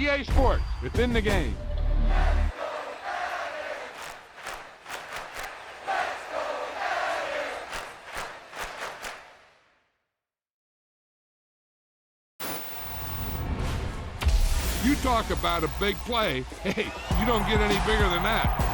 EA Sports. It's in the game. You talk about a big play. Hey, you don't get any bigger than that.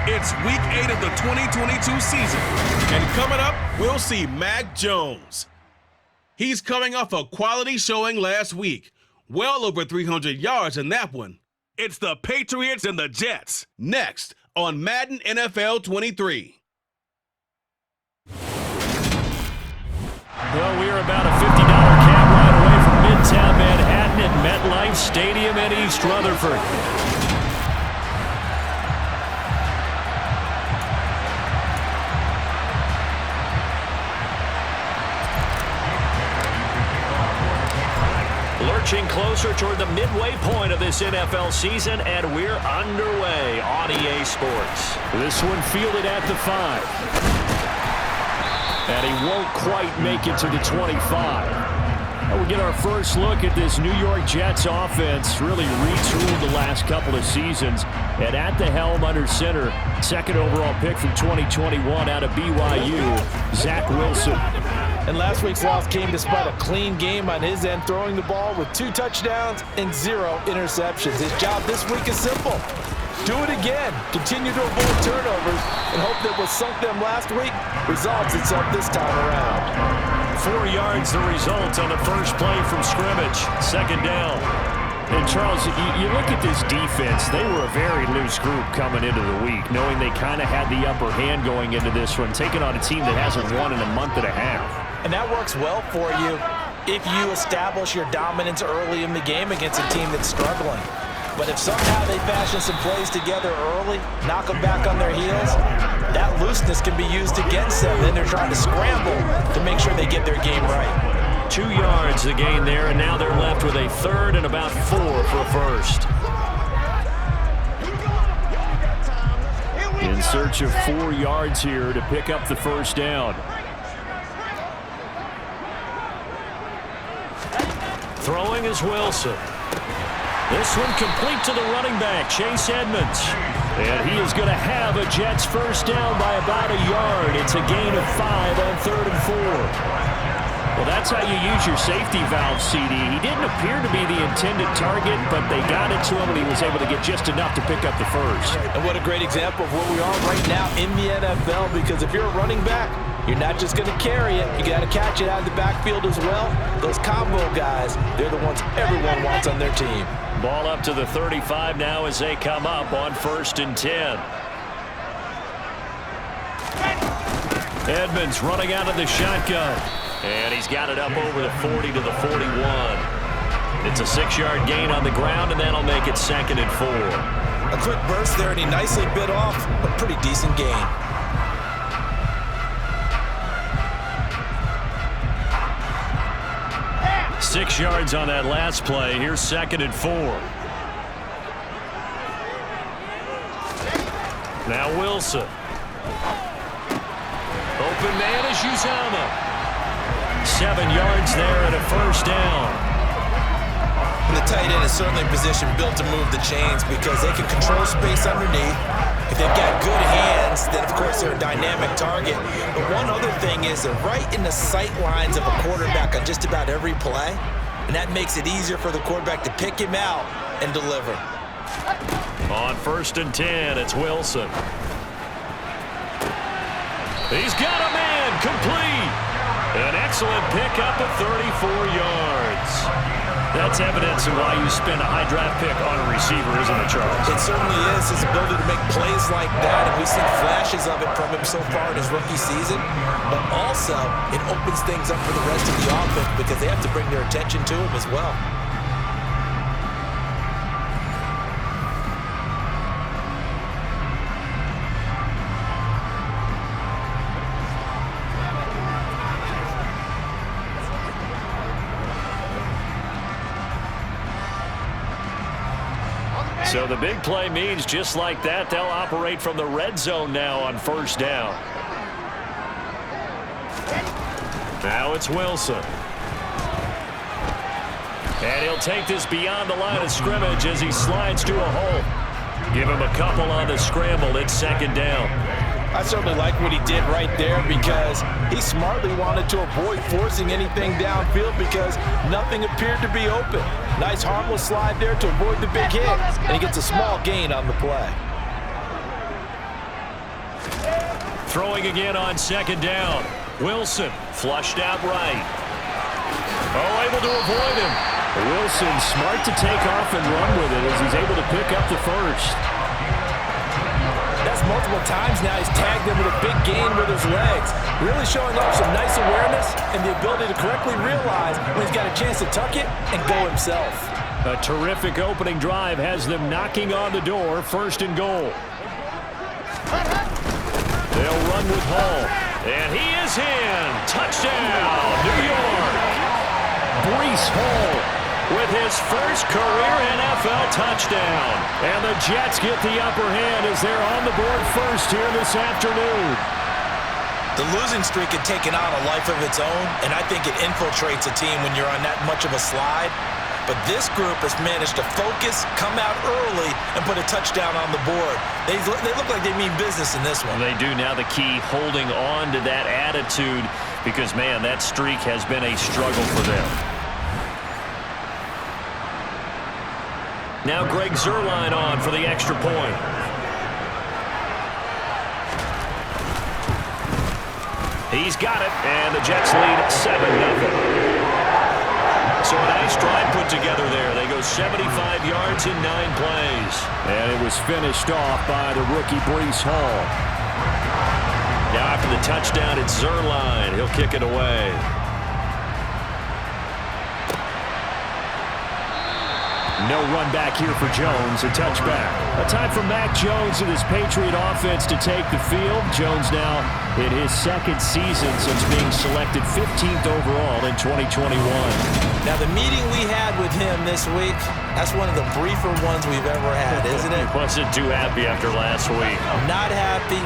It's Week 8 of the 2022 season. And coming up, we'll see Mac Jones. He's coming off a quality showing last week. Well over 300 yards in that one. It's the Patriots and the Jets. Next on Madden NFL 23. Well, we are about a $50 cab ride away from Midtown Manhattan at MetLife Stadium in East Rutherford. Lurching closer toward the midway point of this NFL season, and we're underway on EA Sports. This one fielded at the 5. And he won't quite make it to the 25. And we get our first look at this New York Jets offense, really retooled the last couple of seasons. And at the helm under center, second overall pick from 2021 out of BYU, Zach Wilson. And last week's loss came despite a clean game on his end, throwing the ball with 2 touchdowns and 0 interceptions. His job this week is simple. Do it again. Continue to avoid turnovers and hope that what sunk them last week resolves itself this time around. 4 yards the result on the first play from scrimmage. Second down. And Charles, you look at this defense, they were a very loose group coming into the week, knowing they kind of had the upper hand going into this one, taking on a team that hasn't won in a month and a half. And that works well for you if you establish your dominance early in the game against a team that's struggling. But if somehow they fashion some plays together early, knock them back on their heels, that looseness can be used against them. Then they're trying to scramble to make sure they get their game right. 2 yards the gain there, and now they're left with a third and about 4 for a first. In search of 4 yards here to pick up the first down. Throwing is Wilson. This one complete to the running back, Chase Edmonds. And he is going to have a Jets first down by about a yard. It's a gain of 5 on 3rd and 4. Well, that's how you use your safety valve, CD. He didn't appear to be the intended target, but they got it to him, and he was able to get just enough to pick up the first. And what a great example of where we are right now in the NFL, because if you're a running back, you're not just going to carry it. You got to catch it out of the backfield as well. Those combo guys, they're the ones everyone wants on their team. Ball up to the 35 now as they come up on 1st and 10. Edmonds running out of the shotgun. And he's got it up over the 40 to the 41. It's a 6-yard gain on the ground, and that'll make it 2nd and 4. A quick burst there, and he nicely bit off a pretty decent gain. Six yards on that last play. Here's 2nd and 4. Now Wilson. Open man is Uzama. 7 yards there and a first down. And the tight end is certainly in position built to move the chains because they can control space underneath. If they've got good hands, then of course they're a dynamic target. But one other thing is they're right in the sight lines of a quarterback on just about every play. And that makes it easier for the quarterback to pick him out and deliver. On 1st and 10, it's Wilson. He's got a man, complete. An excellent pickup of 34 yards. That's evidence of why you spend a high draft pick on a receiver, isn't it, Charles? It certainly is. His ability to make plays like that, and we've seen flashes of it from him so far in his rookie season. But also, it opens things up for the rest of the offense because they have to bring their attention to him as well. So the big play means just like that, they'll operate from the red zone now on 1st down. Now it's Wilson. And he'll take this beyond the line of scrimmage as he slides to a hole. Give him a couple on the scramble. It's 2nd down. I certainly like what he did right there because he smartly wanted to avoid forcing anything downfield because nothing appeared to be open. Nice harmless slide there to avoid the big hit, and he gets a small gain on the play. Throwing again on second down. Wilson flushed out right. Oh, able to avoid him. Wilson smart to take off and run with it as he's able to pick up the first. That's multiple times now he's tagged him with a big gain with his legs. Really showing off some nice awareness and the ability to correctly realize when he's got a chance to tuck it and go himself. A terrific opening drive has them knocking on the door, 1st and goal. They'll run with Hall. And he is in. Touchdown, New York. Breece Hall with his first career NFL touchdown. And the Jets get the upper hand as they're on the board first here this afternoon. The losing streak had taken on a life of its own, and I think it infiltrates a team when you're on that much of a slide. But this group has managed to focus, come out early, and put a touchdown on the board. They look like they mean business in this one. They do. Now the key, holding on to that attitude, because, man, that streak has been a struggle for them. Now Greg Zuerlein on for the extra point. He's got it, and the Jets lead 7-0. So a nice drive put together there. They go 75 yards in 9 plays. And it was finished off by the rookie Breece Hall. Now after the touchdown, it's Zuerlein. He'll kick it away. No run back here for Jones, a touchback. A time for Mac Jones and his Patriot offense to take the field. Jones now in his 2nd season since being selected 15th overall in 2021. Now the meeting we had with him this week, that's one of the briefer ones we've ever had, isn't it? He wasn't too happy after last week. Not happy.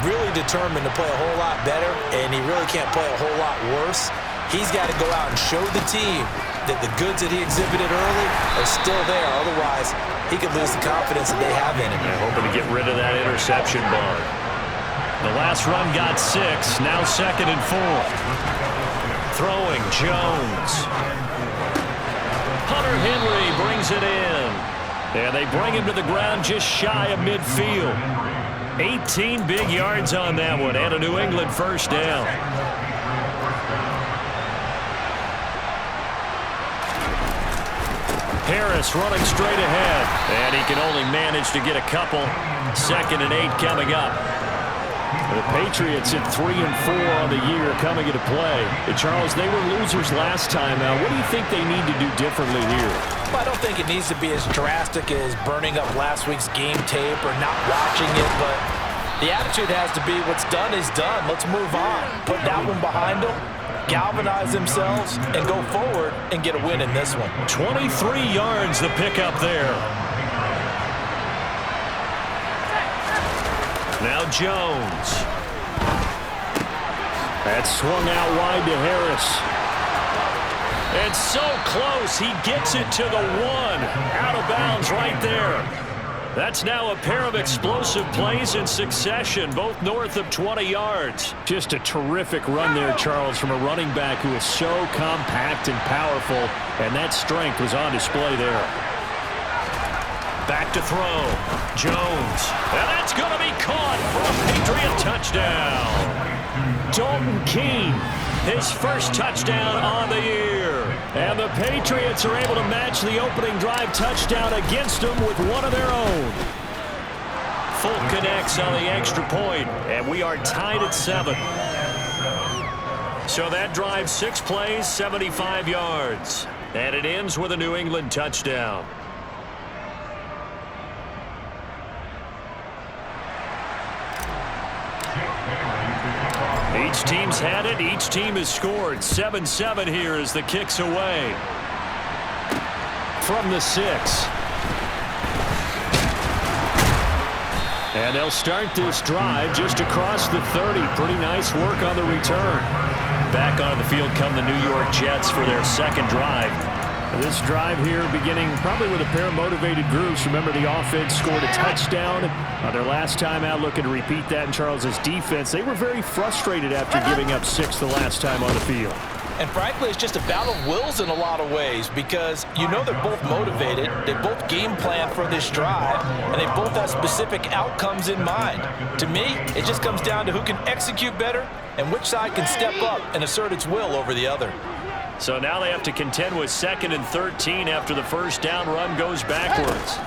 Really determined to play a whole lot better, and he really can't play a whole lot worse. He's got to go out and show the team that the goods that he exhibited early are still there. Otherwise, he could lose the confidence that they have in him. They're hoping to get rid of that interception bug. The last run got 6. Now 2nd and 4. Throwing Jones. Hunter Henry brings it in. And they bring him to the ground just shy of midfield. 18 big yards on that one and a New England first down. Harris running straight ahead, and he can only manage to get a couple. 2nd and 8 coming up. The Patriots at 3-4 on the year coming into play. And Charles, they were losers last time. Now, what do you think they need to do differently here? Well, I don't think it needs to be as drastic as burning up last week's game tape or not watching it, but the attitude has to be what's done is done. Let's move on. Put that one behind them. Galvanize themselves and go forward and get a win in this one. 23 yards the pickup there. Now Jones. That's swung out wide to Harris. And so close, he gets it to the 1. Out of bounds right there. That's now a pair of explosive plays in succession, both north of 20 yards. Just a terrific run there, Charles, from a running back who is so compact and powerful, and that strength was on display there. Back to throw. Jones. And that's going to be caught for a Patriot touchdown. Dalton Keene, his first touchdown on the year. And the Patriots are able to match the opening drive touchdown against them with one of their own. Full connects on the extra point, and we are tied at 7. So that drive, 6 plays, 75 yards. And it ends with a New England touchdown. Each team's had it. Each team has scored. 7-7 here as the kick's away. From the 6. And they'll start this drive just across the 30. Pretty nice work on the return. Back on the field come the New York Jets for their 2nd drive. This drive here beginning probably with a pair of motivated groups. Remember, the offense scored a touchdown their last time out, looking to repeat that in Charles's defense. They were very frustrated after giving up 6 the last time on the field. And frankly, it's just a battle of wills in a lot of ways because you know they're both motivated, they both game plan for this drive, and they both have specific outcomes in mind. To me, it just comes down to who can execute better and which side can step up and assert its will over the other. So now they have to contend with 2nd and 13 after the first down run goes backwards.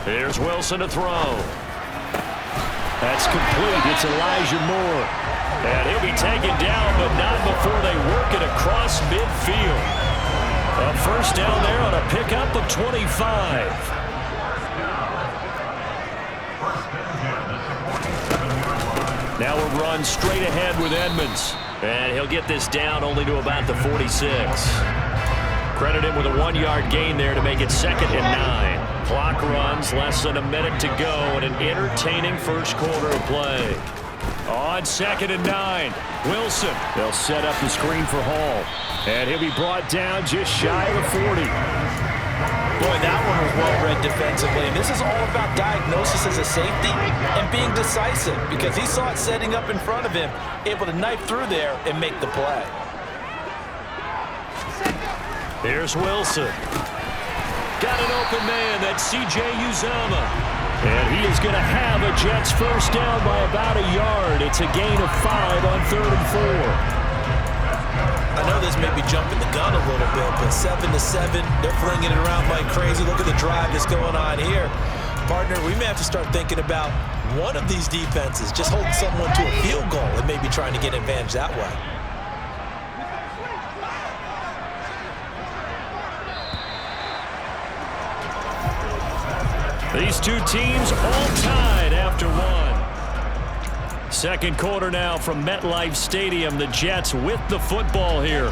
Here's Wilson to throw. That's complete. It's Elijah Moore. And he'll be taken down, but not before they work it across midfield. A first down there on a pickup of 25. Now a run straight ahead with Edmonds. And he'll get this down only to about the 46. Credit him with a 1-yard gain there to make it 2nd and 9. Clock runs, less than a minute to go, and an entertaining first quarter of play. On 2nd and 9, Wilson. They'll set up the screen for Hall. And he'll be brought down just shy of the 40. Boy, that one was well-read defensively. And this is all about diagnosis as a safety and being decisive because he saw it setting up in front of him, able to knife through there and make the play. Here's Wilson. Got an open man. That's C.J. Uzomah. And he is going to have a Jets first down by about a yard. It's a gain of 5 on 3rd and 4. I know this may be jumping the gun a little bit, but 7-7, they're flinging it around like crazy. Look at the drive that's going on here. Partner, we may have to start thinking about one of these defenses just holding someone to a field goal and maybe trying to get advantage that way. These two teams all tied after one. Second quarter now from MetLife Stadium. The Jets with the football here.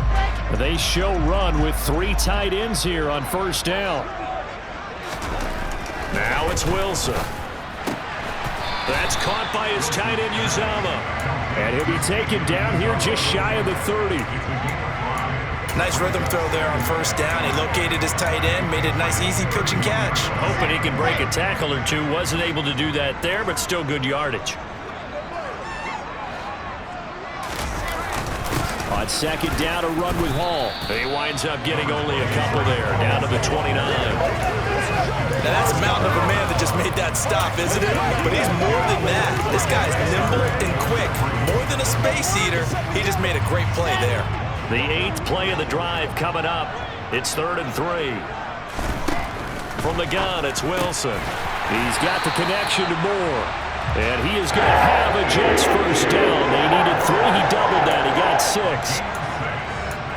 They show run with 3 tight ends here on first down. Now it's Wilson. That's caught by his tight end Uzomah. And he'll be taken down here just shy of the 30. Nice rhythm throw there on first down. He located his tight end, made it a nice, easy pitch and catch. Hoping he can break a tackle or two. Wasn't able to do that there, but still good yardage. On second down, a run with Hall. He winds up getting only a couple there, down to the 29. Now that's a mountain of a man that just made that stop, isn't it? But he's more than that. This guy's nimble and quick. More than a space eater, he just made a great play there. The 8th play of the drive coming up. It's 3rd and 3. From the gun, it's Wilson. He's got the connection to Moore. And he is going to have a Jets first down. They needed 3. He doubled that. He got 6.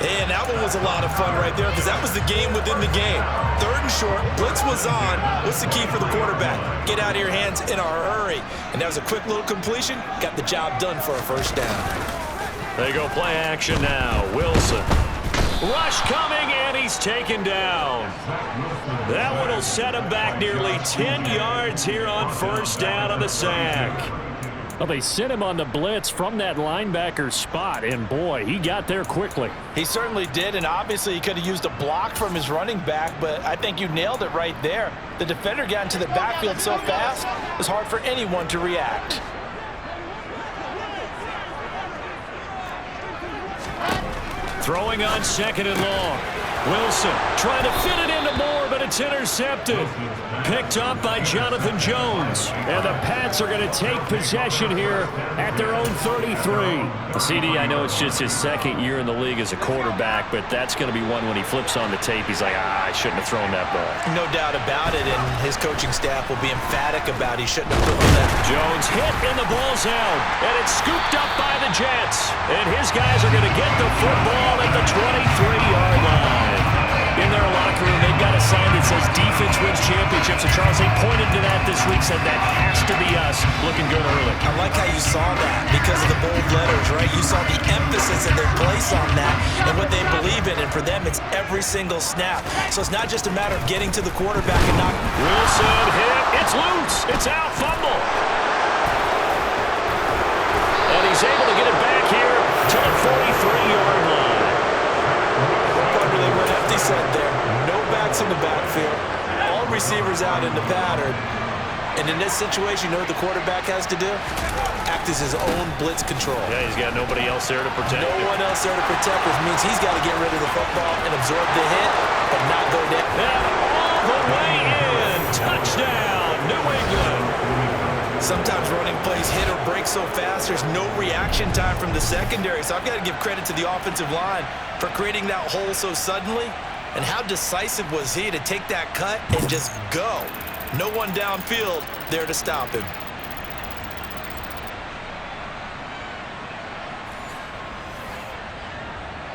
And that one was a lot of fun right there because that was the game within the game. 3rd and short. Blitz was on. What's the key for the quarterback? Get out of your hands in a hurry. And that was a quick little completion. Got the job done for a first down. They go play action now. Wilson. Rush coming, and he's taken down. That one will set him back nearly 10 yards here on first down on the sack. Well, they sent him on the blitz from that linebacker spot, and boy, he got there quickly. He certainly did, and obviously he could have used a block from his running back, but I think you nailed it right there. The defender got into the backfield so fast, it was hard for anyone to react. Throwing on 2nd and long. Wilson trying to fit it into Moore, but it's intercepted. Picked up by Jonathan Jones. And the Pats are going to take possession here at their own 33. CD, I know it's just his 2nd year in the league as a quarterback, but that's going to be one when he flips on the tape. He's like, I shouldn't have thrown that ball. No doubt about it, and his coaching staff will be emphatic about he shouldn't have thrown that. Jones hit, and the ball's out. And it's scooped up by the Jets. And his guys are going to get the football at the 23-yard line. In their locker room, they've got a sign that says defense wins championships. And Charles, they pointed to that this week, said that has to be us. Looking good early. I like how you saw that because of the bold letters, right? You saw the emphasis that they place on that and what they believe in. And for them, it's every single snap. So it's not just a matter of getting to the quarterback and not. Wilson hit. It's loose. It's out. Fumble. And he's able to get it back here to the 43-yard line. They went empty set there. No backs in the backfield. All receivers out in the pattern. And in this situation, you know what the quarterback has to do? Act as his own blitz control. Yeah, he's got nobody else there to protect him. No one else there to protect, which means he's got to get rid of the football and absorb the hit, but not go down. And all the way in. Touchdown, New England. Sometimes running plays hit or break so fast, there's no reaction time from the secondary. So I've got to give credit to the offensive line for creating that hole so suddenly. And how decisive was he to take that cut and just go? No one downfield there to stop him.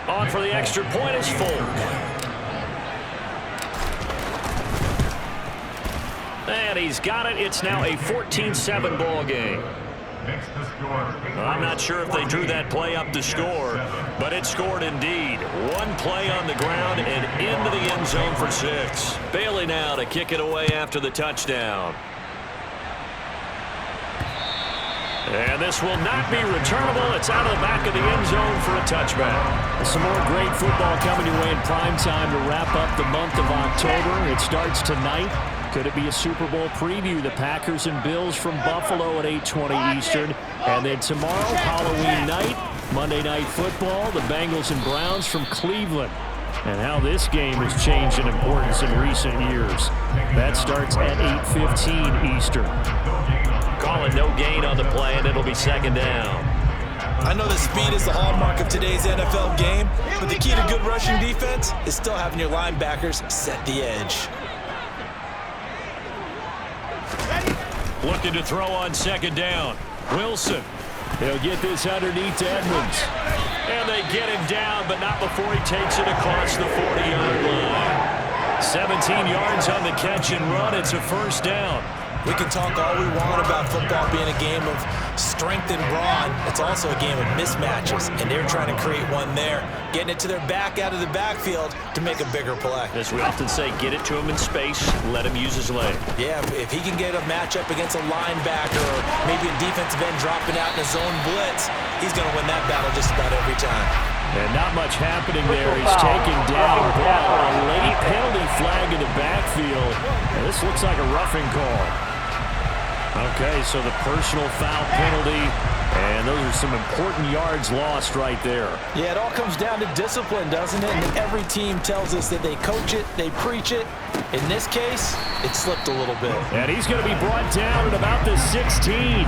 On for the extra point is Folk. And he's got it. It's now a 14-7 ball game. I'm not sure if they drew that play up to score, but it scored indeed. One play on the ground and into the end zone for 6. Bailey now to kick it away after the touchdown. And this will not be returnable. It's out of the back of the end zone for a touchback. Some more great football coming your way in prime time to wrap up the month of October. It starts tonight. Could it be a Super Bowl preview? The Packers and Bills from Buffalo at 8:20 Eastern. And then tomorrow, Halloween night, Monday Night Football, the Bengals and Browns from Cleveland. And how this game has changed in importance in recent years. That starts at 8:15 Eastern. Call it no gain on the play, and it'll be second down. I know that speed is the hallmark of today's NFL game, but the key to good rushing defense is still having your linebackers set the edge. Looking to throw on second down. Wilson. They'll get this underneath to Edmonds. And they get him down, but not before he takes it across the 40-yard line. 17 yards on the catch and run. It's a first down. We can talk all we want about football being a game of strength and brawn. It's also a game of mismatches, and they're trying to create one there, getting it to their back out of the backfield to make a bigger play. As we often say, get it to him in space, let him use his leg. Yeah, if he can get a matchup against a linebacker or maybe a defensive end dropping out in a zone blitz, he's going to win that battle just about every time. And not much happening there. He's taken down ball. A late penalty flag in the backfield. And this looks like a roughing call. Okay, so the personal foul penalty, and those are some important yards lost right there. Yeah, it all comes down to discipline, doesn't it? And every team tells us that they coach it, they preach it. In this case, it slipped a little bit. And he's going to be brought down at about the 16.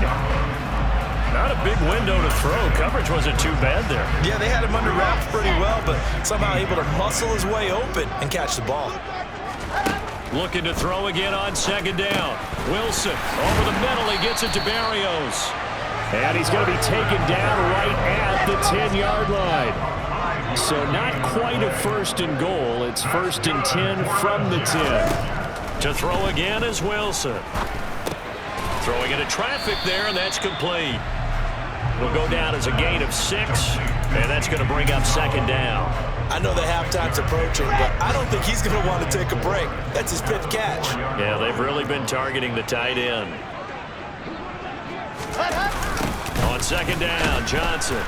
Not a big window to throw. Coverage wasn't too bad there. Yeah, they had him under wraps pretty well, but somehow able to muscle his way open and catch the ball. Looking to throw again on second down. Wilson over the middle. He gets it to Barrios. And he's going to be taken down right at the 10-yard line. So not quite a first and goal. It's first and 10 from the 10. To throw again is Wilson. Throwing into traffic there, and that's complete. Will go down as a gain of 6, and that's going to bring up second down. I know the halftime's approaching, but I don't think he's going to want to take a break. That's his 5th catch. Yeah, they've really been targeting the tight end. On second down, Johnson.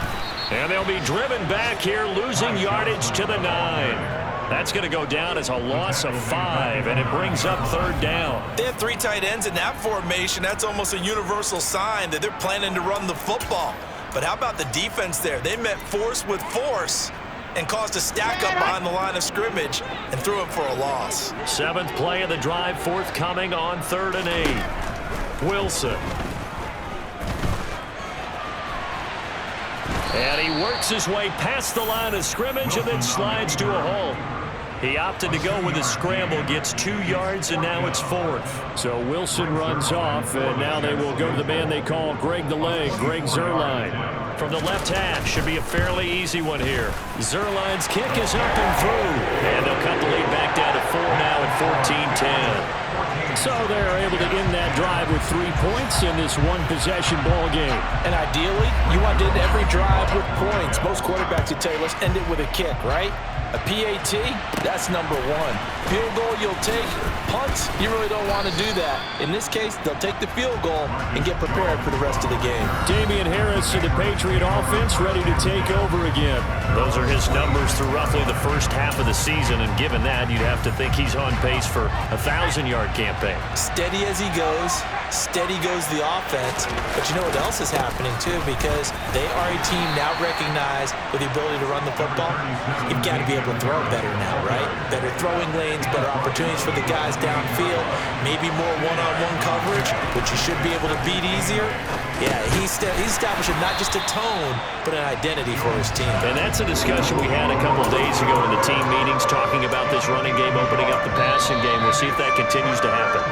And they'll be driven back here, losing yardage to the 9. That's going to go down as a loss of 5, and it brings up third down. They have 3 tight ends in that formation. That's almost a universal sign that they're planning to run the football. But how about the defense there? They met force with force and caused a stack up behind the line of scrimmage and threw it for a loss. 7th play of the drive, forthcoming on 3rd and 8. Wilson. And he works his way past the line of scrimmage and then slides to a halt. He opted to go with a scramble, gets 2 yards, and now it's 4th. So Wilson runs off, and now they will go to the man they call Greg the Leg, Greg Zuerlein. From the left hash, should be a fairly easy one here. Zuerlein's kick is up and through. And they'll cut the lead back down to 4 now at 14-10. So they're able to end that drive with 3 points in this one-possession ball game. And ideally, you want to end every drive with points. Most quarterbacks would tell you, let's end it with a kick, right? A PAT, that's number one. Field goal you'll take. Punts, you really don't want to do that. In this case, they'll take the field goal and get prepared for the rest of the game. Damian Harris and the Patriot offense ready to take over again. Those are his numbers through roughly the first half of the season, and given that, you'd have to think he's on pace for a 1,000-yard campaign. Steady as he goes, steady goes the offense. But you know what else is happening, too, because they are a team now recognized with the ability to run the football. You've got to be able to throw better now, right? Better throwing lanes, better opportunities for the guys downfield, maybe more one-on-one coverage, which you should be able to beat easier. Yeah, he's establishing not just a tone, but an identity for his team. And that's a discussion we had a couple days ago in the team meetings, talking about this running game opening up the passing game. We'll see if that continues to happen.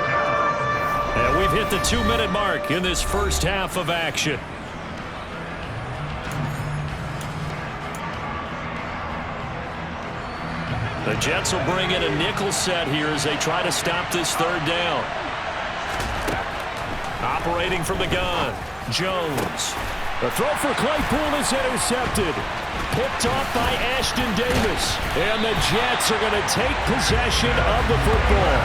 And we've hit the 2-minute mark in this first half of action. The Jets will bring in a nickel set here as they try to stop this third down. Operating from the gun, Jones. The throw for Claypool is intercepted. Picked off by Ashton Davis. And the Jets are going to take possession of the football.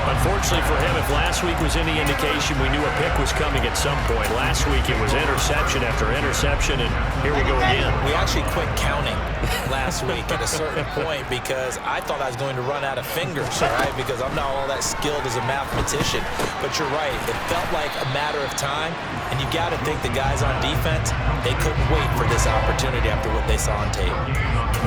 Unfortunately for him, if last week was any indication, we knew a pick was coming at some point. Last week it was interception after interception, and here we go again. We actually quit counting last week at a certain point because I thought I was going to run out of fingers, right? Because I'm not all that skilled as a mathematician. But you're right. It felt like a matter of time, and you got to think the guys on defense, they couldn't wait for this opportunity after what they saw on tape.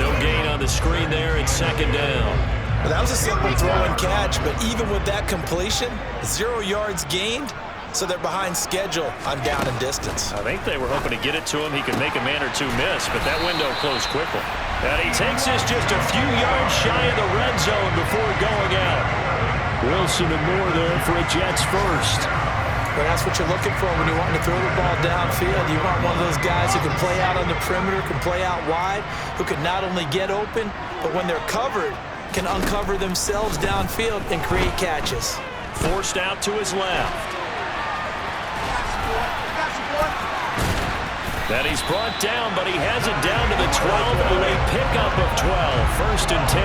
No gain on the screen there. It's second down. Well, that was a simple throw and catch, but even with that completion, 0 yards gained, so they're behind schedule on down and distance. I think they were hoping to get it to him. He could make a man or two miss, but that window closed quickly. And he takes this just a few yards shy of the red zone before going out. Wilson and Moore there for a Jets first. But that's what you're looking for when you want to throw the ball downfield. You want one of those guys who can play out on the perimeter, can play out wide, who can not only get open, but when they're covered, can uncover themselves downfield and create catches. Forced out to his left. Then he's brought down, but he has it down to the 12 and a pickup of 12. First and 10.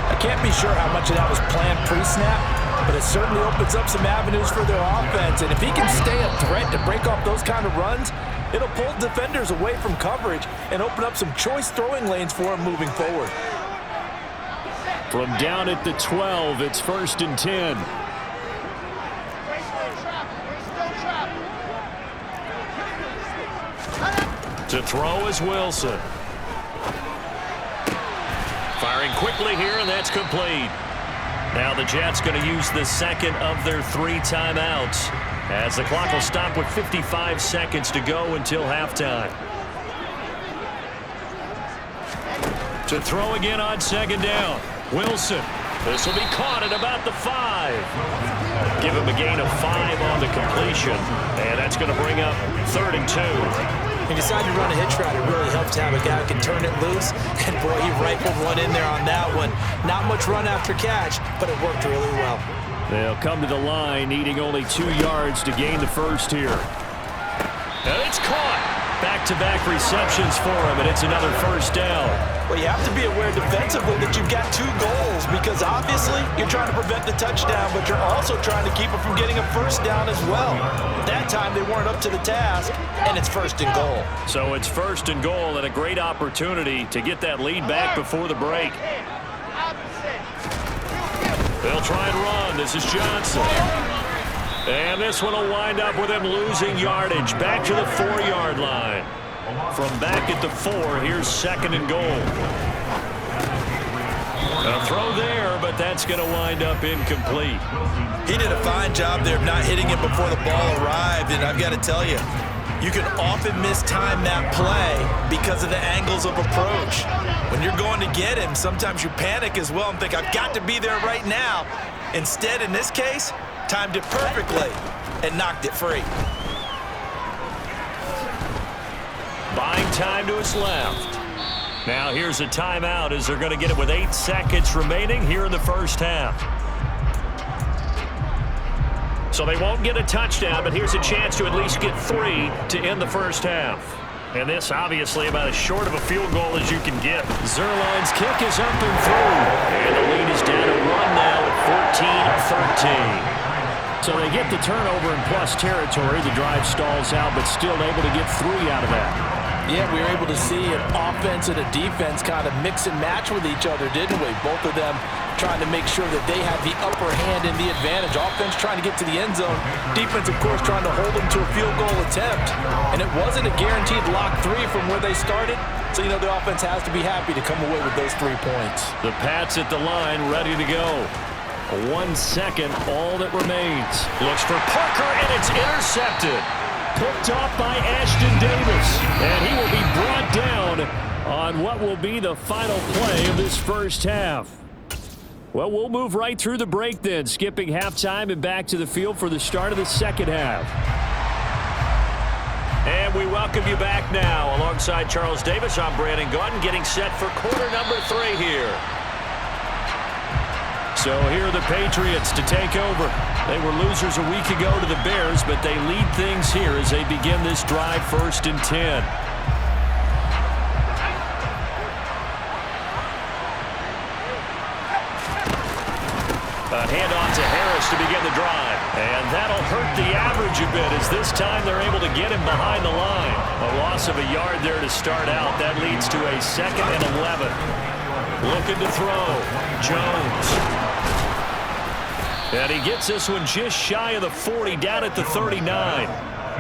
I can't be sure how much of that was planned pre-snap, but it certainly opens up some avenues for their offense. And if he can stay a threat to break off those kind of runs, it'll pull defenders away from coverage and open up some choice throwing lanes for him moving forward. From down at the 12, it's first and 10. To throw is Wilson. Firing quickly here, and that's complete. Now the Jets going to use the second of their 3 timeouts, as the clock will stop with 55 seconds to go until halftime. To throw again on second down. Wilson. This will be caught at about the 5. Give him a gain of 5 on the completion, and that's going to bring up 3rd and 2. He decided to run a hitch route. It really helps to have a guy who can turn it loose. And, boy, he rifled one in there on that one. Not much run after catch, but it worked really well. They'll come to the line, needing only 2 yards to gain the first here. And it's caught. Back-to-back receptions for him, and it's another first down. Well, you have to be aware defensively that you've got 2 goals because obviously you're trying to prevent the touchdown, but you're also trying to keep it from getting a first down as well. That time they weren't up to the task, and it's first and goal. So it's first and goal and a great opportunity to get that lead back before the break. They'll try and run. This is Johnson. And this one will wind up with him losing yardage. Back to the 4-yard line. From back at the 4, here's second and goal. A throw there, but that's going to wind up incomplete. He did a fine job there of not hitting it before the ball arrived, and I've got to tell you, you can often mistime that play because of the angles of approach. When you're going to get him, sometimes you panic as well and think, I've got to be there right now. Instead, in this case, timed it perfectly and knocked it free. Buying time to his left. Now here's a timeout as they're going to get it with 8 seconds remaining here in the first half. So they won't get a touchdown, but here's a chance to at least get 3 to end the first half. And this obviously about as short of a field goal as you can get. Zerline's kick is up and through. And the lead is down to 1 now at 14-13. So they get the turnover in plus territory. The drive stalls out, but still able to get 3 out of that. Yeah, we were able to see an offense and a defense kind of mix and match with each other, didn't we? Both of them trying to make sure that they have the upper hand and the advantage. Offense trying to get to the end zone. Defense, of course, trying to hold them to a field goal attempt. And it wasn't a guaranteed lock 3 from where they started. So, you know, the offense has to be happy to come away with those 3 points. The Pats at the line, ready to go. 1 second, all that remains. Looks for Parker, and it's intercepted. Picked off by Ashton Davis. And he will be brought down on what will be the final play of this first half. Well, we'll move right through the break then, skipping halftime and back to the field for the start of the second half. And we welcome you back now. Alongside Charles Davis, I'm Brandon Gaudin, getting set for quarter number 3 here. So here are the Patriots to take over. They were losers a week ago to the Bears, but they lead things here as they begin this drive 1st and 10. A handoff to Harris to begin the drive. And that'll hurt the average a bit as this time they're able to get him behind the line. A loss of a yard there to start out. That leads to a 2nd and 11. Looking to throw. Jones. And he gets this one just shy of the 40, down at the 39.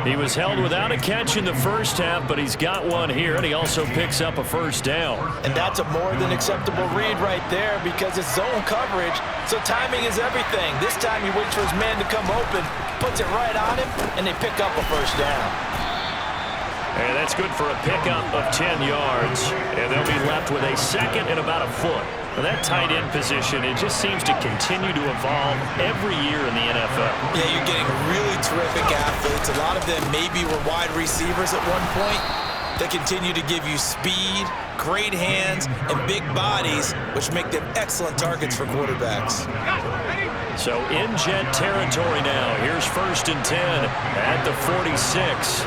He was held without a catch in the first half, but he's got one here, and he also picks up a first down. And that's a more than acceptable read right there because it's zone coverage, so timing is everything. This time he waits for his man to come open, puts it right on him, and they pick up a first down. And that's good for a pickup of 10 yards. And they'll be left with a 2nd and about a foot. Well, that tight end position, it just seems to continue to evolve every year in the NFL. Yeah, you're getting really terrific athletes. A lot of them maybe were wide receivers at one point. They continue to give you speed, great hands, and big bodies, which make them excellent targets for quarterbacks. So in jet territory now. Here's 1st and 10 at the 46.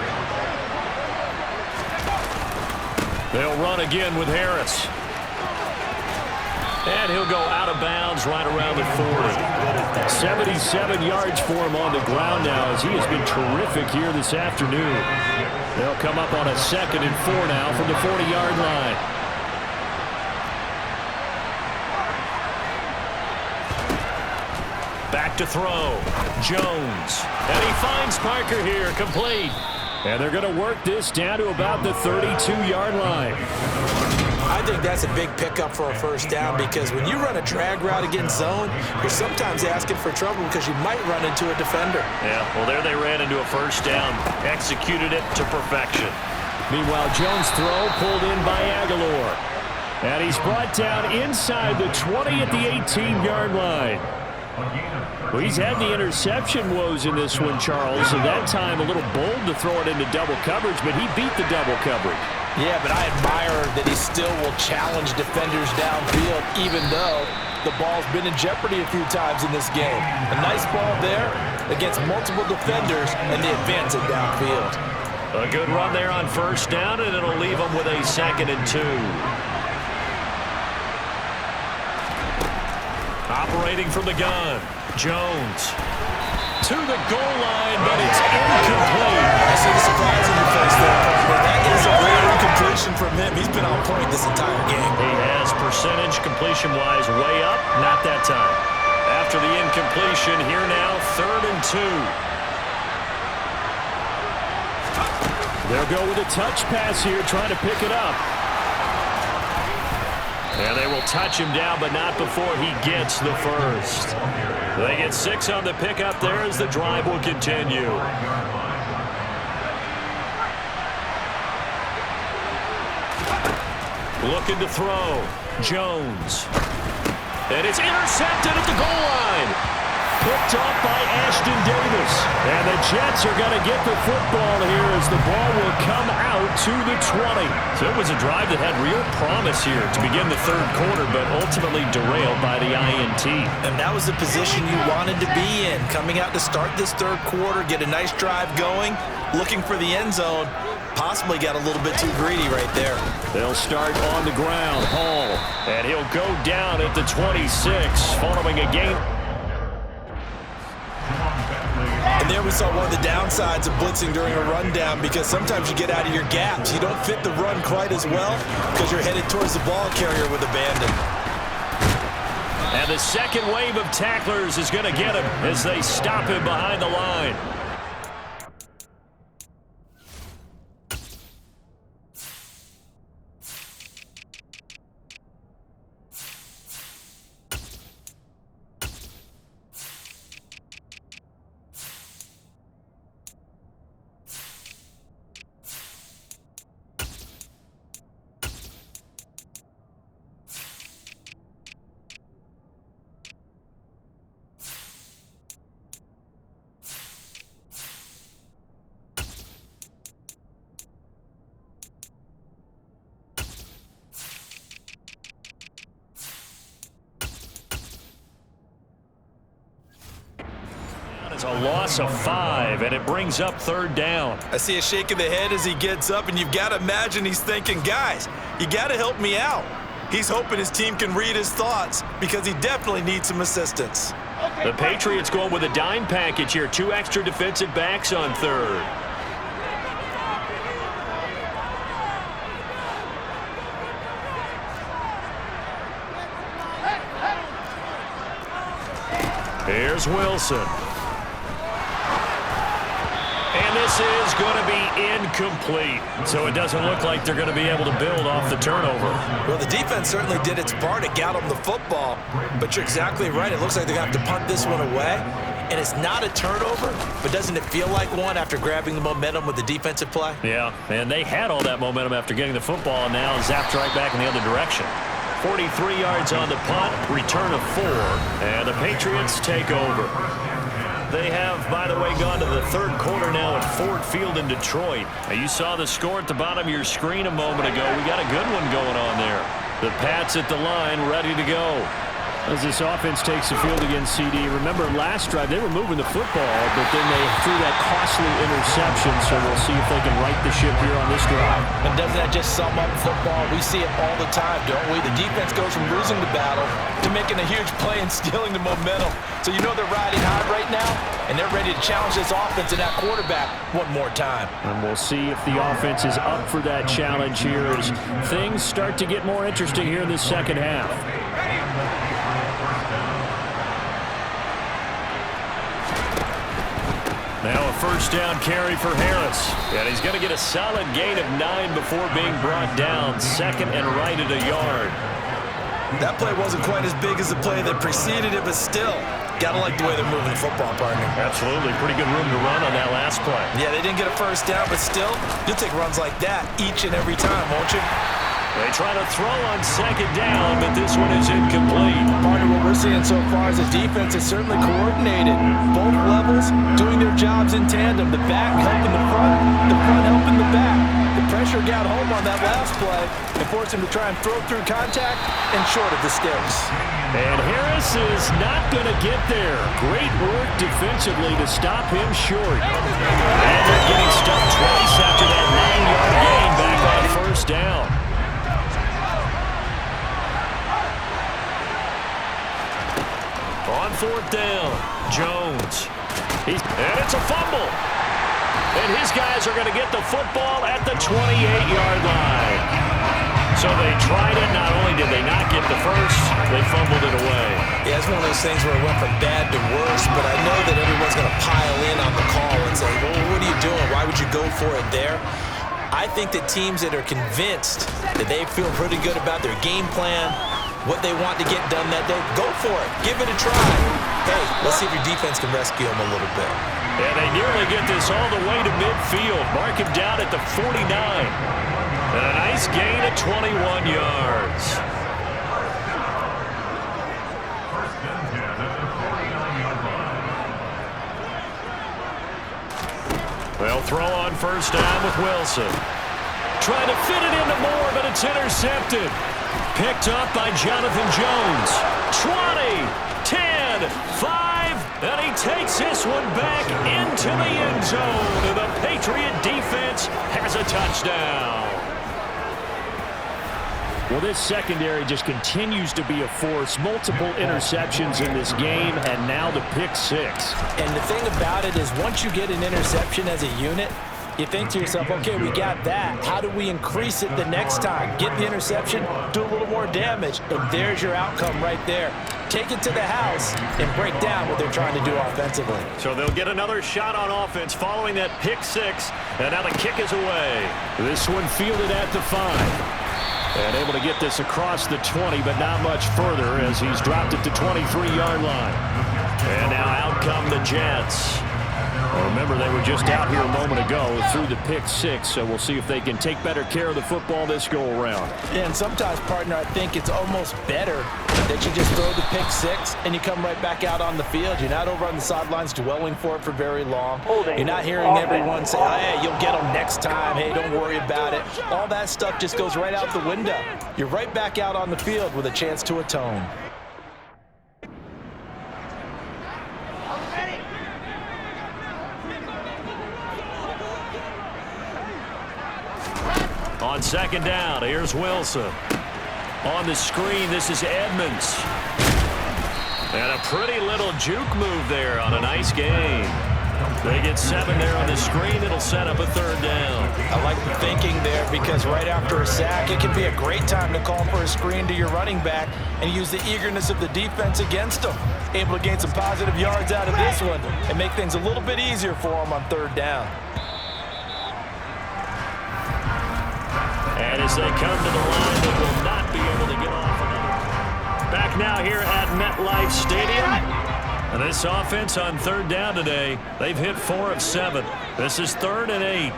They'll run again with Harris. And he'll go out of bounds right around the 40. 77 yards for him on the ground now as he has been terrific here this afternoon. They'll come up on a 2nd and 4 now from the 40-yard line. Back to throw. Jones. And he finds Parker here, complete. And they're going to work this down to about the 32-yard line. I think that's a big pickup for a first down because when you run a drag route against zone, you're sometimes asking for trouble because you might run into a defender. Yeah, well, there they ran into a first down, executed it to perfection. Meanwhile, Jones' throw pulled in by Aguilar. And he's brought down inside the 20 at the 18-yard line. Well, he's had the interception woes in this one, Charles, and that time a little bold to throw it into double coverage, but he beat the double coverage. Yeah, but I admire that he still will challenge defenders downfield, even though the ball's been in jeopardy a few times in this game. A nice ball there against multiple defenders, and they advance it downfield. A good run there on first down, and it'll leave them with a 2nd and 2. Operating from the gun, Jones to the goal line, but it's incomplete. I see the surprise in your face there, but that is a great incompletion from him. He's been on point this entire game. He has percentage completion-wise way up, not that time. After the incompletion, here now, 3rd and 2. They'll go with a touch pass here, trying to pick it up. And they will touch him down, but not before he gets the first. They get 6 on the pickup there as the drive will continue. Looking to throw. Jones. And it's intercepted at the goal line. Picked off by Ashton Davis. And the Jets are going to get the football here as the ball will come out to the 20. So it was a drive that had real promise here to begin the 3rd quarter, but ultimately derailed by the INT. And that was the position you wanted to be in. Coming out to start this 3rd quarter, get a nice drive going, looking for the end zone. possibly got a little bit too greedy right there. They'll start on the ground. Hall. And he'll go down at the 26 following a gain. And there we saw one of the downsides of blitzing during a rundown, because sometimes you get out of your gaps. You don't fit the run quite as well because you're headed towards the ball carrier with abandon. And the second wave of tacklers is going to get him as they stop him behind the line. It's a loss of 5, and it brings up third down. I see a shake of the head as he gets up, and you've got to imagine he's thinking, guys, you got to help me out. He's hoping his team can read his thoughts because he definitely needs some assistance. The Patriots going with a dime package here. 2 extra defensive backs on third. Here's Wilson. And this is going to be incomplete. So it doesn't look like they're going to be able to build off the turnover. Well, the defense certainly did its part to get them the football. But you're exactly right. It looks like they're going to have to punt this one away. And it's not a turnover, but doesn't it feel like one after grabbing the momentum with the defensive play? Yeah, and they had all that momentum after getting the football, and now zapped right back in the other direction. 43 yards on the punt, return of 4, and the Patriots take over. They have, by the way, gone to the third quarter now at Ford Field in Detroit. Now, you saw the score at the bottom of your screen a moment ago. We got a good one going on there. The Pats at the line, ready to go. As this offense takes the field against CD, remember last drive they were moving the football, but then they threw that costly interception, so we'll see if they can right the ship here on this drive. And doesn't that just sum up football? We see it all the time, don't we? The defense goes from losing the battle to making a huge play and stealing the momentum. So you know they're riding high right now, and they're ready to challenge this offense and that quarterback one more time. And we'll see if the offense is up for that challenge here as things start to get more interesting here in the second half. Now a first down carry for Harris. And he's going to get a solid gain of 9 before being brought down. Second and right at a yard. That play wasn't quite as big as the play that preceded it, but still, got to like the way they're moving the football, partner. Absolutely. Pretty good room to run on that last play. Yeah, they didn't get a first down, but still, you'll take runs like that each and every time, won't you? They try to throw on second down, but this one is incomplete. Partner, what we're seeing so far is the defense is certainly coordinated. Both levels doing their jobs in tandem. The back helping the front helping the back. The pressure got home on that last play and forced him to try and throw through contact and short of the sticks. And Harris is not going to get there. Great work defensively to stop him short. And they're getting stuffed twice after that 9-yard gain back on first down. On fourth down, Jones. And it's a fumble. And his guys are going to get the football at the 28-yard line. So they tried it. Not only did they not get the first, they fumbled it away. Yeah, it's one of those things where it went from bad to worse, but I know that everyone's going to pile in on the call and say, well, what are you doing? Why would you go for it there? I think that teams that are convinced that they feel pretty good about their game plan, what they want to get done that day, go for it. Give it a try. Hey, let's see if your defense can rescue them a little bit. And they nearly get this all the way to midfield. Mark him down at the 49. And a nice gain of 21 yards. They'll throw on first down with Wilson. Trying to fit it into Moore, but it's intercepted. Picked up by Jonathan Jones. 20, 10, 5, and he takes this one back into the end zone. And the Patriot defense has a touchdown. Well, this secondary just continues to be a force. Multiple interceptions in this game, and now the pick six. And the thing about it is once you get an interception as a unit, you think to yourself, okay, we got that. How do we increase it the next time? Get the interception, do a little more damage, and there's your outcome right there. Take it to the house and break down what they're trying to do offensively. So they'll get another shot on offense following that pick six, and now the kick is away. This one fielded at the 5. And able to get this across the 20, but not much further as he's dropped it to 23-yard line. And now out come the Jets. Well, remember, they were just out here a moment ago through the pick six, so we'll see if they can take better care of the football this go-around. Yeah, and sometimes, partner, I think it's almost better that you just throw the pick six and you come right back out on the field. You're not over on the sidelines dwelling for it for very long. You're not hearing everyone say, oh, hey, you'll get them next time. Hey, don't worry about it. All that stuff just goes right out the window. You're right back out on the field with a chance to atone. On second down, here's Wilson. On the screen, this is Edmonds. And a pretty little juke move there on a nice game. They get 7 there on the screen. It'll set up a third down. I like the thinking there because right after a sack, it can be a great time to call for a screen to your running back and use the eagerness of the defense against them. Able to gain some positive yards out of this one and make things a little bit easier for them on third down. And as they come to the line, they will not be able to get off another. Back now here at MetLife Stadium. And this offense on third down today, they've hit 4 of 7. This is 3rd and 8.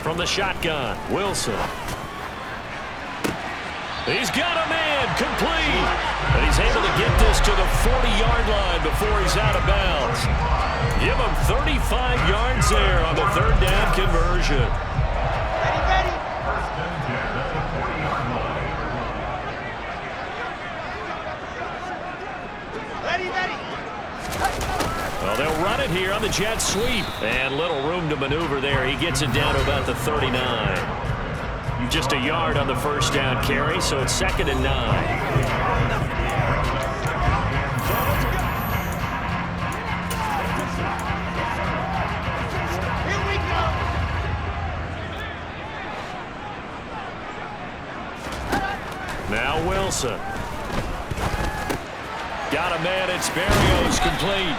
From the shotgun, Wilson. He's got a man, complete. And he's able to get this to the 40-yard line before he's out of bounds. Give him 35 yards there on the third down conversion. Well, they'll run it here on the jet sweep. And little room to maneuver there. He gets it down to about the 39. Just a yard on the first down carry, so it's 2nd and 9. Now Wilson. Got a man, it's Berrios, complete.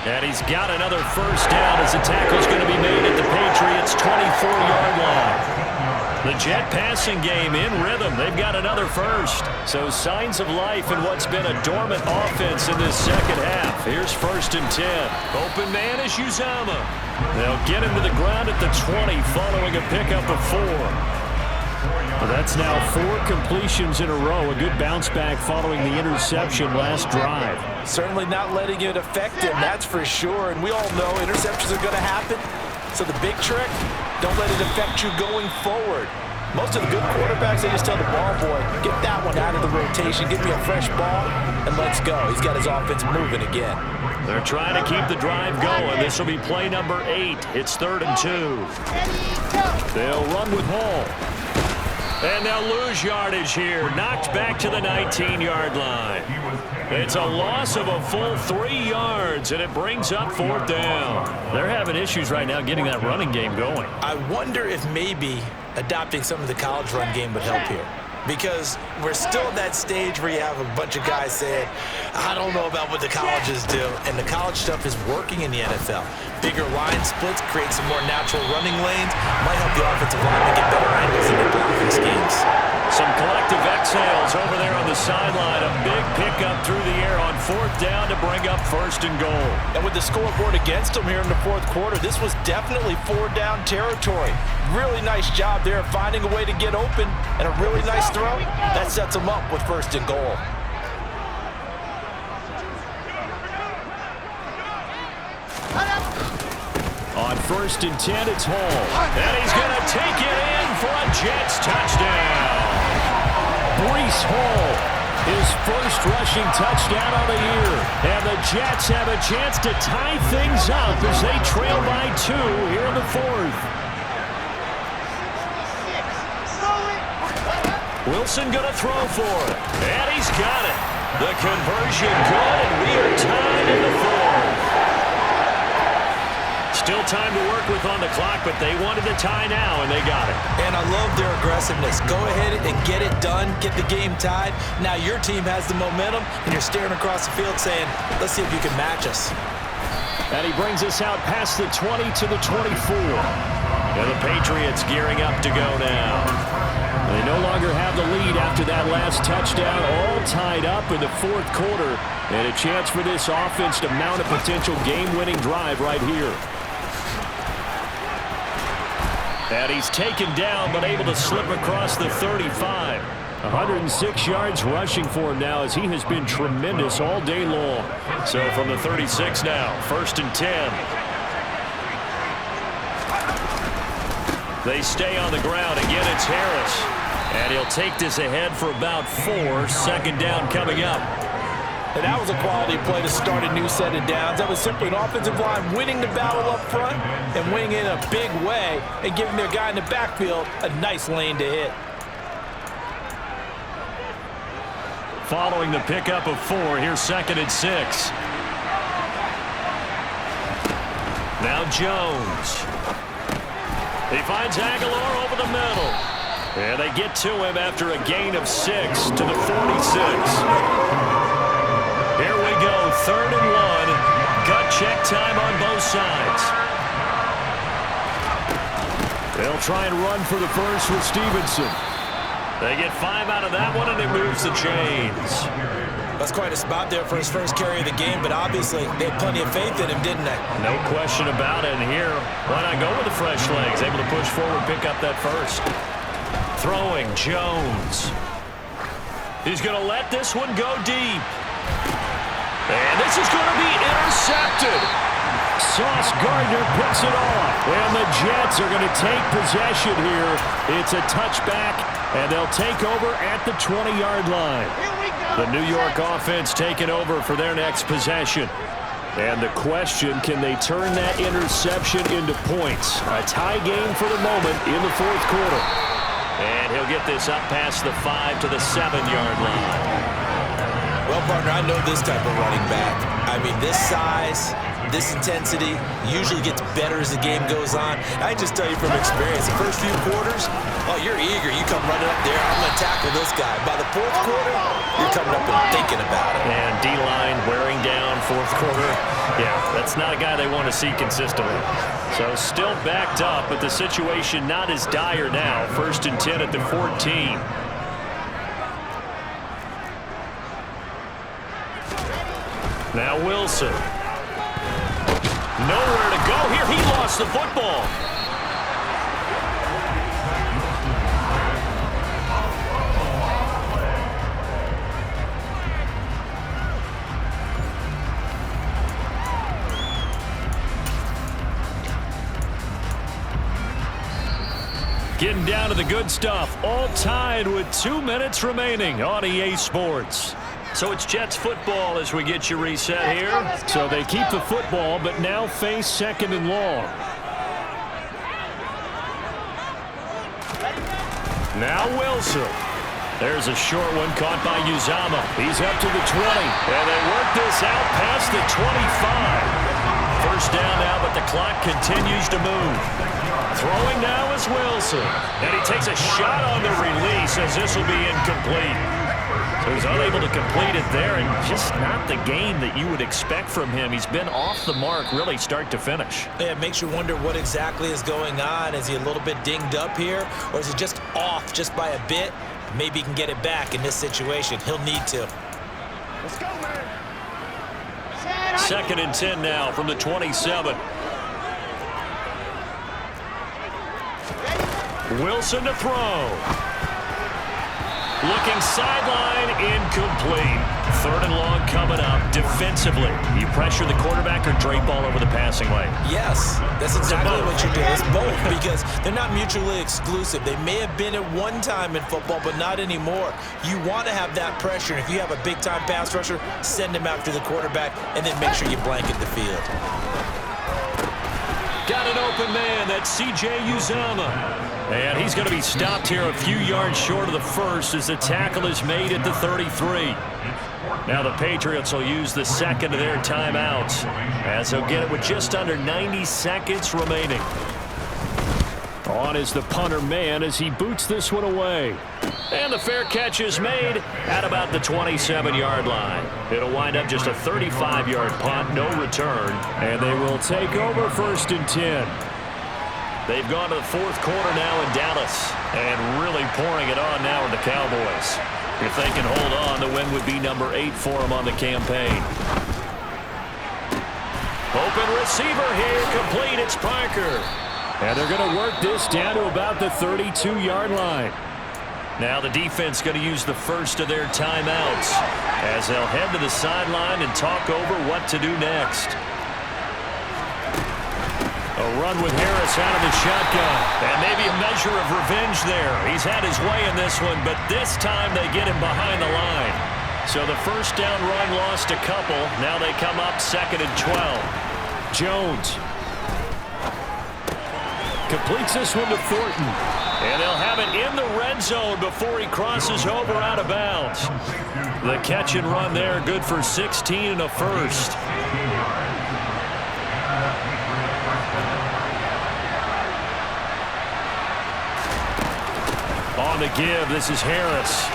And he's got another first down as the tackle's going to be made at the Patriots' 24-yard line. The Jet passing game in rhythm. They've got another first. So signs of life in what's been a dormant offense in this second half. Here's 1st and 10. Open man is Uzama. They'll get him to the ground at the 20 following a pickup of 4. Well, that's now 4 completions in a row. A good bounce back following the interception last drive. Certainly not letting it affect him, that's for sure. And we all know interceptions are going to happen. So the big trick, don't let it affect you going forward. Most of the good quarterbacks, they just tell the ball boy, get that one out of the rotation, give me a fresh ball, and let's go. He's got his offense moving again. They're trying to keep the drive going. This will be play number 8. It's 3rd and 2. They'll run with Hall. And they'll lose yardage here. Knocked back to the 19-yard line. It's a loss of a full 3 yards, and it brings up 4th down. They're having issues right now getting that running game going. I wonder if maybe adopting some of the college run game would help here. Because we're still at that stage where you have a bunch of guys saying, I don't know about what the colleges do. And the college stuff is working in the NFL. Bigger line splits, create some more natural running lanes. Might help the offensive linemen get better angles in their blocking schemes. Some collective exhales over there on the sideline. A big pickup through the air on 4th down to bring up 1st and goal. And with the scoreboard against them here in the 4th quarter, this was definitely 4-down territory. Really nice job there of finding a way to get open and a really nice throw. That sets them up with 1st and goal. On 1st and 10, it's Hall. And he's going to take it in for a Jets touchdown. Breece Hall His first rushing touchdown of the year. And the Jets have a chance to tie things up as they trail by 2 here in the 4th. Wilson going to throw for it. And he's got it. The conversion good, and we are tied in the 4th. Still time to work with on the clock, but they wanted the tie now, and they got it. And I love their aggressiveness. Go ahead and get it done, get the game tied. Now your team has the momentum, and you're staring across the field saying, let's see if you can match us. And he brings us out past the 20 to the 24. And the Patriots gearing up to go now. They no longer have the lead after that last touchdown, all tied up in the 4th quarter. And a chance for this offense to mount a potential game-winning drive right here. And he's taken down, but able to slip across the 35. 106 yards rushing for him now as he has been tremendous all day long. So from the 36 now, 1st and 10. They stay on the ground. Again, it's Harris. And he'll take this ahead for about 4. 2nd down coming up. And that was a quality play to start a new set of downs. That was simply an offensive line winning the battle up front and winning it in a big way and giving their guy in the backfield a nice lane to hit. Following the pickup of 4, here's 2nd and 6. Now Jones. He finds Aguilar over the middle. And they get to him after a gain of 6 to the 46. Here we go, 3rd and 1. Gut check time on both sides. They'll try and run for the first with Stevenson. They get 5 out of that one, and it moves the chains. That's quite a spot there for his first carry of the game, but obviously they had plenty of faith in him, didn't they? No question about it. And here, why not go with the fresh legs? Able to push forward, pick up that first. Throwing, Jones. He's going to let this one go deep. And this is going to be intercepted. Sauce Gardner picks it off. And the Jets are going to take possession here. It's a touchback, and they'll take over at the 20-yard line. The New York offense taking over for their next possession. And the question, can they turn that interception into points? A tie game for the moment in the 4th quarter. And he'll get this up past the 5 to the 7-yard line. Well, partner, I know this type of running back. I mean, this size, this intensity usually gets better as the game goes on. I just tell you from experience, the first few quarters, oh, you're eager. You come running up there, I'm going to tackle this guy. By the 4th quarter, you're coming up and thinking about it. And D-line wearing down 4th quarter. Yeah, that's not a guy they want to see consistently. So still backed up, but the situation not as dire now. 1st and 10 at the 14. Now Wilson. Nowhere to go here. He lost the football. Getting down to the good stuff. All tied with 2 minutes remaining on EA Sports. So it's Jets football as we get you reset here. So they keep the football, but now face 2nd and long. Now Wilson. There's a short one caught by Uzama. He's up to the 20. And they work this out past the 25. 1st down now, but the clock continues to move. Throwing now is Wilson. And he takes a shot on the release as this will be incomplete. So he's unable to complete it there, and just not the game that you would expect from him. He's been off the mark really start to finish. Yeah, it makes you wonder what exactly is going on. Is he a little bit dinged up here, or is he just off just by a bit? Maybe he can get it back in this situation. He'll need to. Let's go, man. 2nd and 10 now from the 27. Wilson to throw. Looking sideline, incomplete. 3rd and long coming up. Defensively, you pressure the quarterback or drape all over the passing lane? Yes, that's exactly what you do. It's both because they're not mutually exclusive. They may have been at one time in football, but not anymore. You want to have that pressure. And if you have a big-time pass rusher, send him after the quarterback and then make sure you blanket the field. Got an open man. That's C.J. Uzomah. And he's going to be stopped here a few yards short of the first as the tackle is made at the 33. Now the Patriots will use the second of their timeouts as they'll get it with just under 90 seconds remaining. On is the punter man as he boots this one away. And the fair catch is made at about the 27-yard line. It'll wind up just a 35-yard punt, no return. And they will take over 1st and 10. They've gone to the 4th quarter now in Dallas and really pouring it on now in the Cowboys. If they can hold on, the win would be number 8 for them on the campaign. Open receiver here, complete. It's Parker. And they're going to work this down to about the 32-yard line. Now the defense going to use the first of their timeouts as they'll head to the sideline and talk over what to do next. A run with Harris out of the shotgun. And maybe a measure of revenge there. He's had his way in this one, but this time they get him behind the line. So the first down run lost a couple. Now they come up 2nd and 12. Jones completes this one to Thornton. And they'll have it in the red zone before he crosses over out of bounds. The catch and run there, good for 16 and a first. On the give, this is Harris.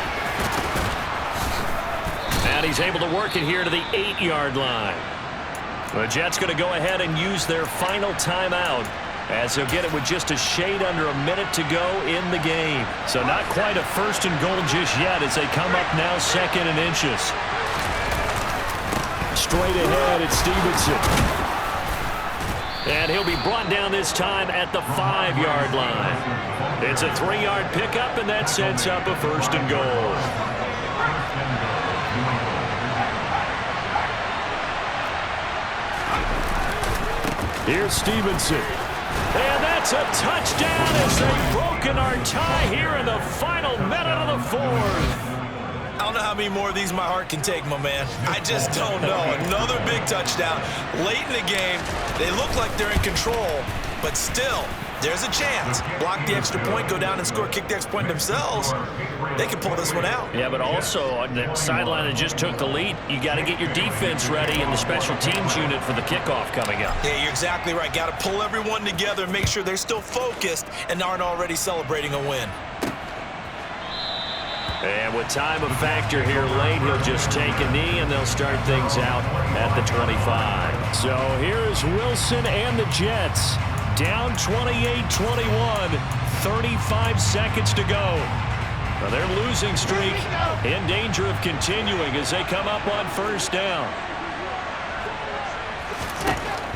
And he's able to work it here to the 8-yard line. The Jets going to go ahead and use their final timeout as they'll get it with just a shade under a minute to go in the game. So not quite a 1st and goal just yet as they come up now 2nd and inches. Straight ahead, it's Stevenson. And he'll be brought down this time at the 5-yard line. It's a 3-yard pickup, and that sets up a 1st and goal. Here's Stevenson. And that's a touchdown as they've broken our tie here in the final minute of the 4th. I don't know how many more of these my heart can take, my man. I just don't know. Another big touchdown. Late in the game, they look like they're in control, but still, there's a chance. Block the extra point, go down and score, kick the extra point themselves. They can pull this one out. Yeah, but also on the sideline that just took the lead, you got to get your defense ready in the special teams unit for the kickoff coming up. Yeah, you're exactly right. Got to pull everyone together and make sure they're still focused and aren't already celebrating a win. And with time of factor here late, he'll just take a knee, and they'll start things out at the 25. So here's Wilson and the Jets. Down 28-21, 35 seconds to go. Now their losing streak in danger of continuing as they come up on 1st down.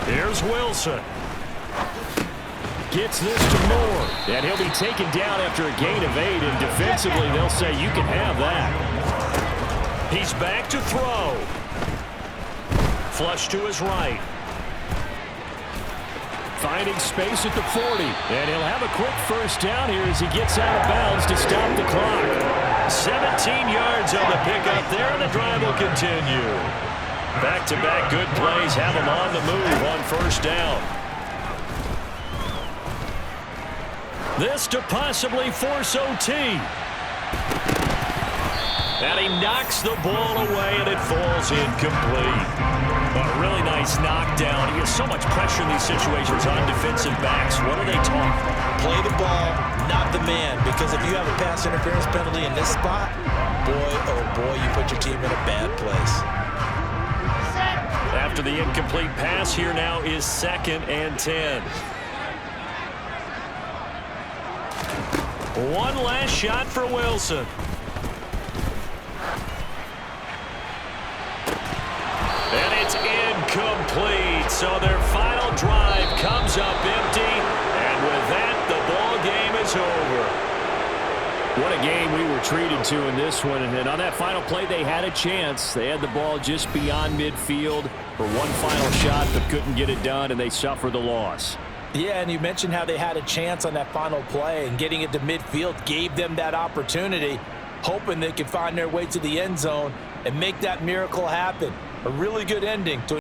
Here's Wilson. Gets this to Moore. And he'll be taken down after a gain of 8. And defensively, they'll say you can have that. He's back to throw. Flush to his right. Finding space at the 40. And he'll have a quick 1st down here as he gets out of bounds to stop the clock. 17 yards on the pickup there, and the drive will continue. Back-to-back good plays have him on the move on 1st down. This to possibly force OT. And he knocks the ball away, and it falls incomplete. A really nice knockdown. He has so much pressure in these situations on defensive backs. What are they taught? Play the ball, not the man. Because if you have a pass interference penalty in this spot, boy, oh boy, you put your team in a bad place. After the incomplete pass, here now is 2nd and 10. One last shot for Wilson. And it's incomplete. So their final drive comes up empty. And with that, the ball game is over. What a game we were retreated to in this one. And on that final play, they had a chance. They had the ball just beyond midfield for one final shot, but couldn't get it done, and they suffer the loss. Yeah, and you mentioned how they had a chance on that final play, and getting it to midfield gave them that opportunity, hoping they could find their way to the end zone and make that miracle happen. A really good ending to